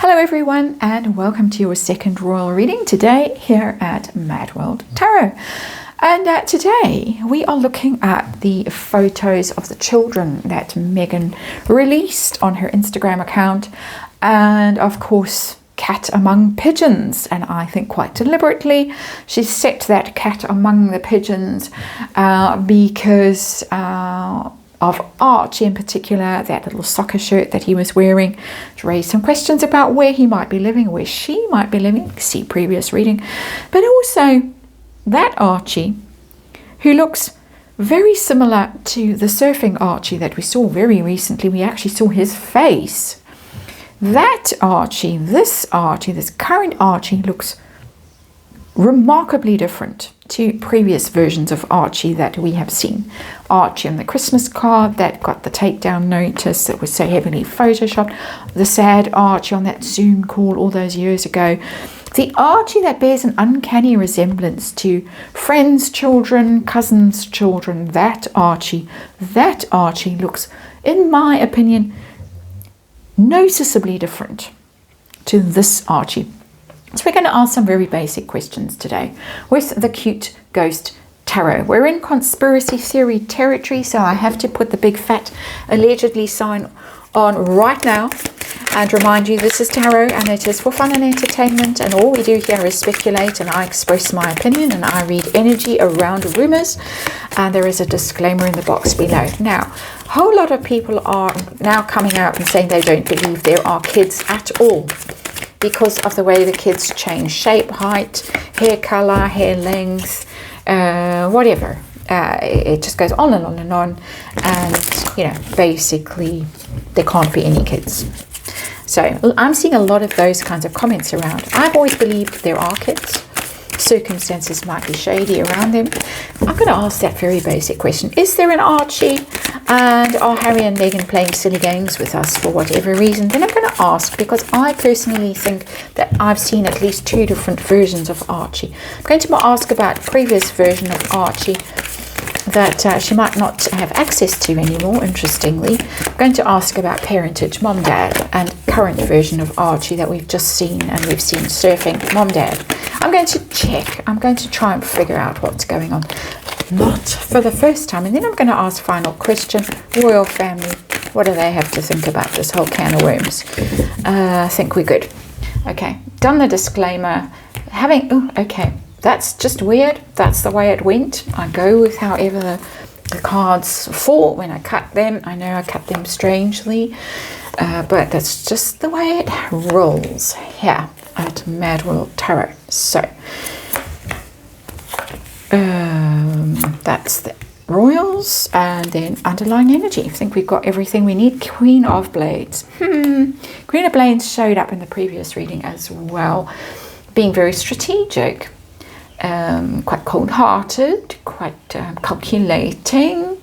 Hello everyone and welcome to your second royal reading today here at MadWorldTarot. And today we are looking at the photos of the children that Megan released on her Instagram account, and of course cat among pigeons, and I think quite deliberately she set that cat among the pigeons because of Archie in particular, that little soccer shirt that he was wearing, to raise some questions about where he might be living, where she might be living, see previous reading, but also that Archie who looks very similar to the surfing Archie that we saw very recently. We actually saw his face. That Archie, this current Archie looks remarkably different to previous versions of Archie that we have seen. Archie on the Christmas card that got the takedown notice that was so heavily photoshopped, the sad Archie on that Zoom call all those years ago, the Archie that bears an uncanny resemblance to friends' children, cousins' children, that Archie looks, in my opinion, noticeably different to this Archie. So we're going to ask some very basic questions today with the Cute Ghost Tarot. We're in conspiracy theory territory, so I have to put the big fat allegedly sign on right now and remind you this is tarot and it is for fun and entertainment, and all we do here is speculate, and I express my opinion and I read energy around rumors, and there is a disclaimer in the box below. Now, a whole lot of people are now coming out and saying they don't believe there are kids at all, because of the way the kids change shape, height, hair color, hair length, whatever. It just goes on and on and on. And, basically, there can't be any kids. So I'm seeing a lot of those kinds of comments around. I've always believed there are kids. Circumstances might be shady around them. I'm going to ask that very basic question. Is there an Archie? And are Harry and Meghan playing silly games with us for whatever reason? Then I'm going to ask, because I personally think that I've seen at least two different versions of Archie. I'm going to ask about previous version of Archie that she might not have access to anymore, interestingly. I'm going to ask about parentage, mom, dad, and current version of Archie that we've just seen, and we've seen surfing, mom, dad. I'm going to check. I'm going to try and figure out what's going on. Not for the first time. And then I'm going to ask final question, royal family, what do they have to think about this whole can of worms? I think we're good. Okay, done the disclaimer. Okay, that's just weird. That's the way it went. I go with however the cards fall when I cut them. I know I cut them strangely, but that's just the way it rolls here at MadWorldTarot. So that's the royals, and then underlying energy. I think we've got everything we need. Queen of Blades. Queen of Blades showed up in the previous reading as well, being very strategic, quite cold-hearted, quite calculating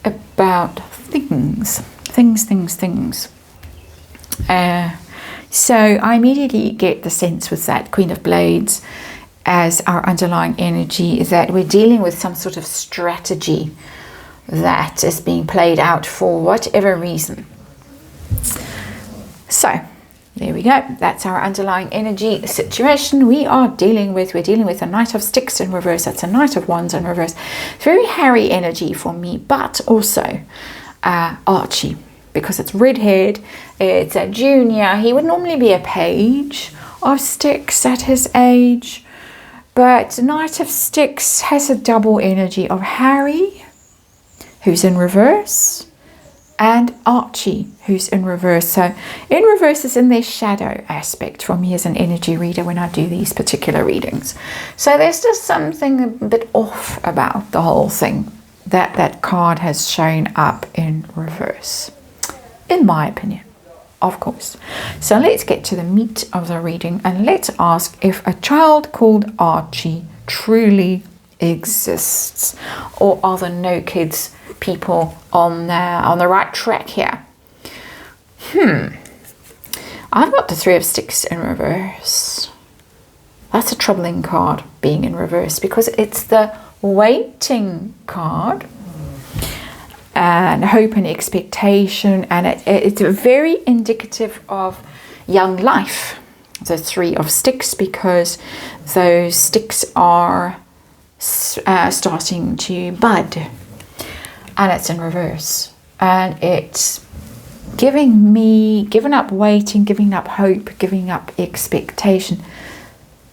about things. So I immediately get the sense with that Queen of Blades as our underlying energy that we're dealing with some sort of strategy that is being played out for whatever reason. So there we go. That's our underlying energy situation we're dealing with a Knight of Sticks in reverse. That's a Knight of Wands in reverse. Very Harry energy for me, but also Archie, because it's red-haired, it's a junior. He would normally be a page of Sticks at his age, but Knight of Sticks has a double energy of Harry, who's in reverse, and Archie, who's in reverse. So in reverse is in their shadow aspect for me as an energy reader when I do these particular readings. So there's just something a bit off about the whole thing, that card has shown up in reverse, in my opinion, of course. So let's get to the meat of the reading, and let's ask if a child called Archie truly exists, or are there no kids people on the right track here? I've got the Three of Sticks in reverse. That's a troubling card being in reverse, because it's the waiting card, and hope and expectation, and it's very indicative of young life, the Three of Sticks, because those sticks are starting to bud, and it's in reverse, and it's giving up waiting, giving up hope, giving up expectation.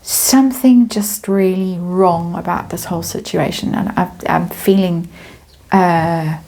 Something just really wrong about this whole situation, and I'm feeling bad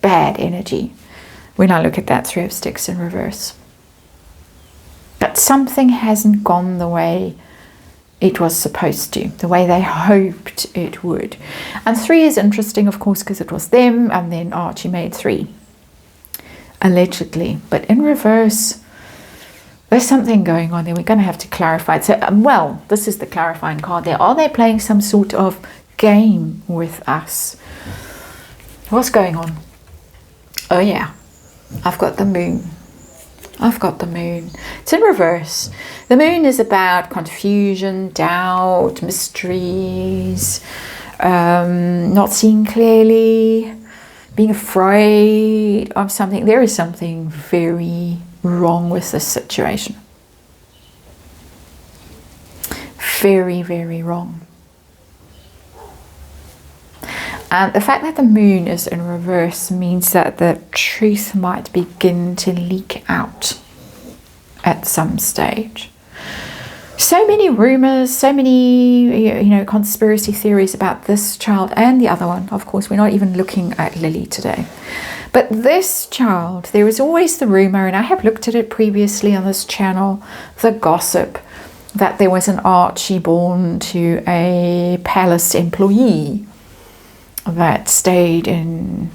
energy when I look at that Three of Sticks in reverse. But something hasn't gone the way it was supposed to, the way they hoped it would. And 3 is interesting, of course, because it was them, and then Archie made 3, allegedly. But in reverse, there's something going on there. We're going to have to clarify it. So, well, this is the clarifying card there. Are they playing some sort of game with us? What's going on? Oh, yeah. I've got the moon. I've got the moon. It's in reverse. The moon is about confusion, doubt, mysteries, not seeing clearly, being afraid of something. There is something very wrong with this situation. Very, very wrong. And the fact that the moon is in reverse means that the truth might begin to leak out at some stage. So many rumors, so many, conspiracy theories about this child and the other one. Of course, we're not even looking at Lily today. But this child, there is always the rumor, and I have looked at it previously on this channel, the gossip, that there was an Archie born to a palace employee that stayed in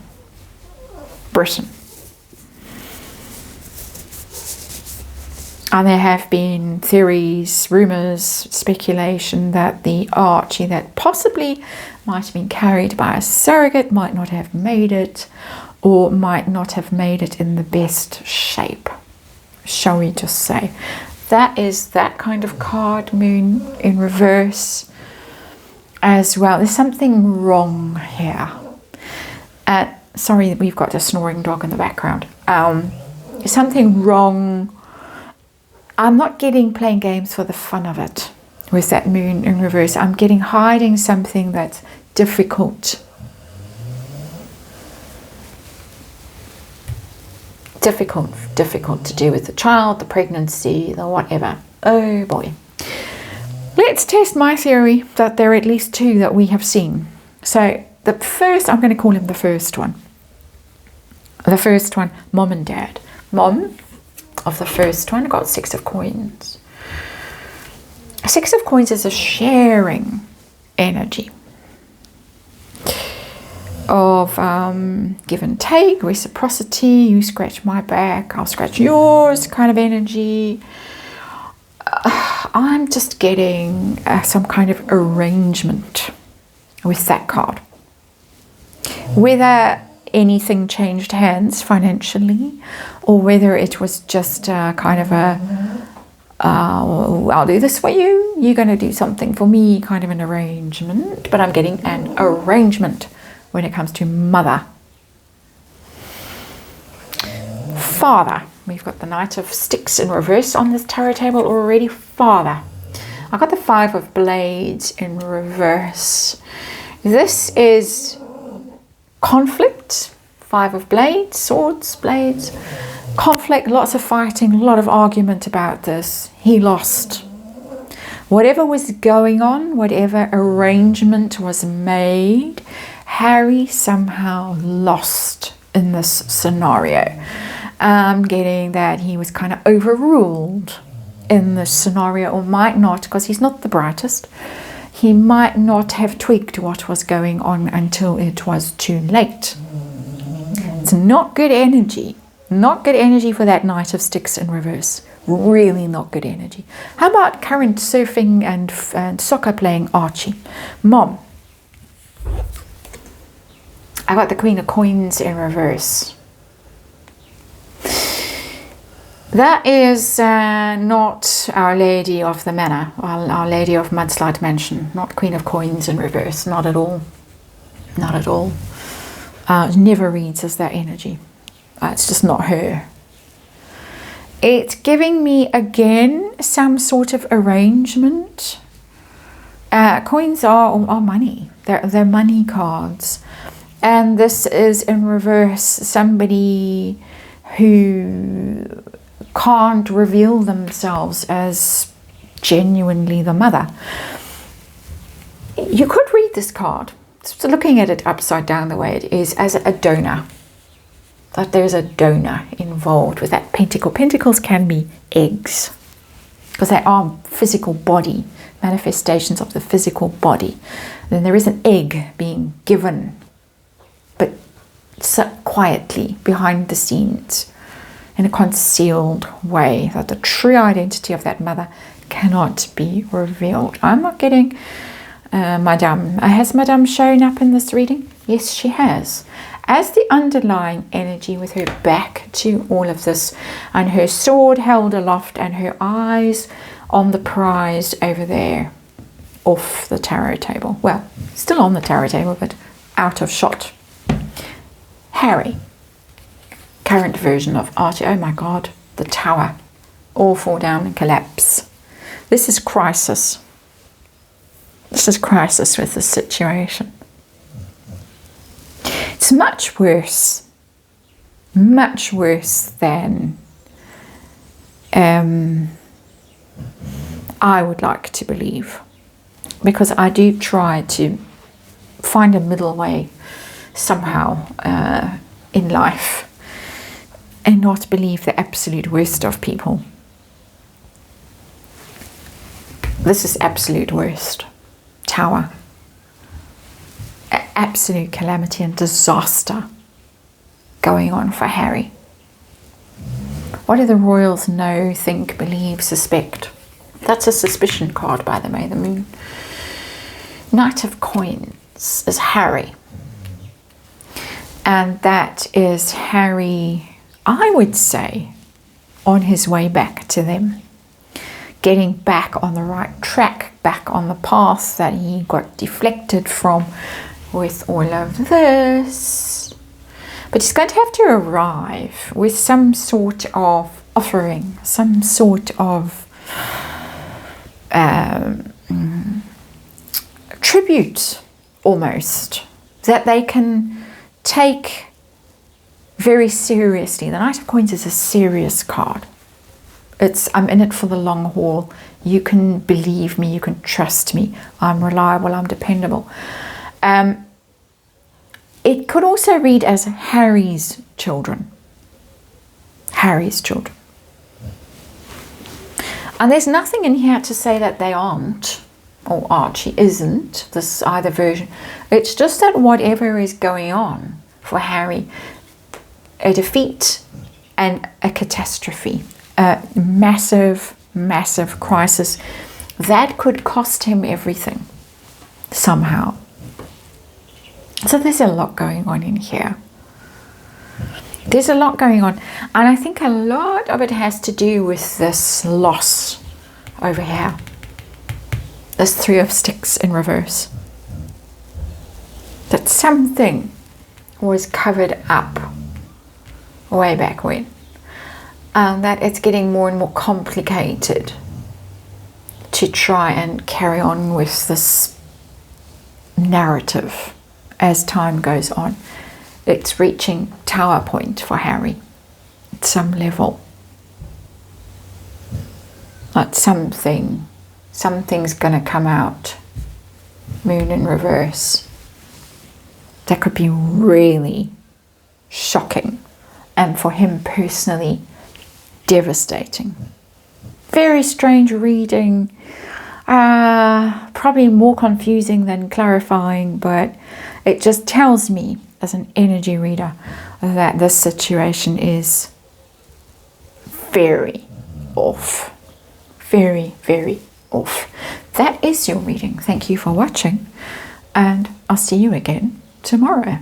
Britain. And there have been theories, rumours, speculation that the Archie that possibly might have been carried by a surrogate might not have made it, or might not have made it in the best shape, shall we just say. That is that kind of card, moon in reverse as well. There's something wrong here. Sorry, we've got a snoring dog in the background. Something wrong. I'm not getting playing games for the fun of it with that moon in reverse. I'm getting hiding something that's difficult. Difficult to do with the child, the pregnancy, the whatever. Oh boy. Let's test my theory that there are at least 2 that we have seen. So the first, I'm going to call him the first one. The first one, mom and dad. Mom of the first one got 6 of coins. 6 of coins is a sharing energy of give and take, reciprocity, you scratch my back, I'll scratch yours kind of energy. I'm just getting some kind of arrangement with that card. Whether anything changed hands financially, or whether it was just kind of a I'll do this for you, you're going to do something for me, kind of an arrangement. But I'm getting an arrangement when it comes to mother. Father. We've got the Knight of Sticks in reverse on this tarot table already. Father. I got the 5 of Blades in reverse. This is conflict. 5 of Blades, swords, blades. Conflict, lots of fighting, a lot of argument about this. He lost. Whatever was going on, whatever arrangement was made, Harry somehow lost in this scenario. I'm getting that he was kind of overruled in this scenario, or might not, because he's not the brightest. He might not have tweaked what was going on until it was too late. It's not good energy. Not good energy for that Knight of Sticks in reverse. Really not good energy. How about current surfing and soccer playing Archie? Mom. I got the Queen of Coins in reverse. That is not Our Lady of the Manor, Our Lady of Mudslide Mansion. Not Queen of Coins in reverse. Not at all. Not at all. never reads as that energy. It's just not her. It's giving me, again, some sort of arrangement. Coins are money. They're money cards. And this is in reverse, somebody who can't reveal themselves as genuinely the mother. You could read this card, so looking at it upside down the way it is, as a donor. That there's a donor involved with that pentacle. Pentacles can be eggs, because they are physical body, manifestations of the physical body. Then there is an egg being given, but quietly behind the scenes, in a concealed way, that the true identity of that mother cannot be revealed. I'm not getting Madame. Has Madame shown up in this reading? Yes, she has. As the underlying energy, with her back to all of this, and her sword held aloft, and her eyes on the prize over there, off the tarot table. Well, still on the tarot table, but out of shot. Harry. Current version of Archie. Oh my God, the tower. All fall down and collapse. This is crisis. This is crisis with the situation. It's much worse than I would like to believe, because I do try to find a middle way somehow in life, and not believe the absolute worst of people. This is absolute worst. Tower. Absolute calamity and disaster going on for Harry. What do the royals know, think, believe, suspect? That's a suspicion card, by the way. The moon. Knight of Coins is Harry. And that is Harry, I would say, on his way back to them. Getting back on the right track, back on the path that he got deflected from with all of this. But he's going to have to arrive with some sort of offering, some sort of tribute, almost, that they can take very seriously. The Knight of Coins is a serious card. I'm in it for the long haul. You can believe me, you can trust me. I'm reliable, I'm dependable. It could also read as Harry's children. Harry's children. And there's nothing in here to say that they aren't, or Archie isn't, this either version. It's just that whatever is going on for Harry, a defeat and a catastrophe, a massive, massive crisis that could cost him everything somehow. So there's a lot going on in here. There's a lot going on, and I think a lot of it has to do with this loss over here. This Three of Sticks in reverse. That something was covered up way back when. And that it's getting more and more complicated to try and carry on with this narrative as time goes on. It's reaching tower point for Harry at some level. Like something's going to come out. Moon in reverse. That could be really shocking, and for him personally, devastating. Very strange reading. Probably more confusing than clarifying, but it just tells me as an energy reader that this situation is very off. Very, very off. That is your reading. Thank you for watching, and I'll see you again tomorrow.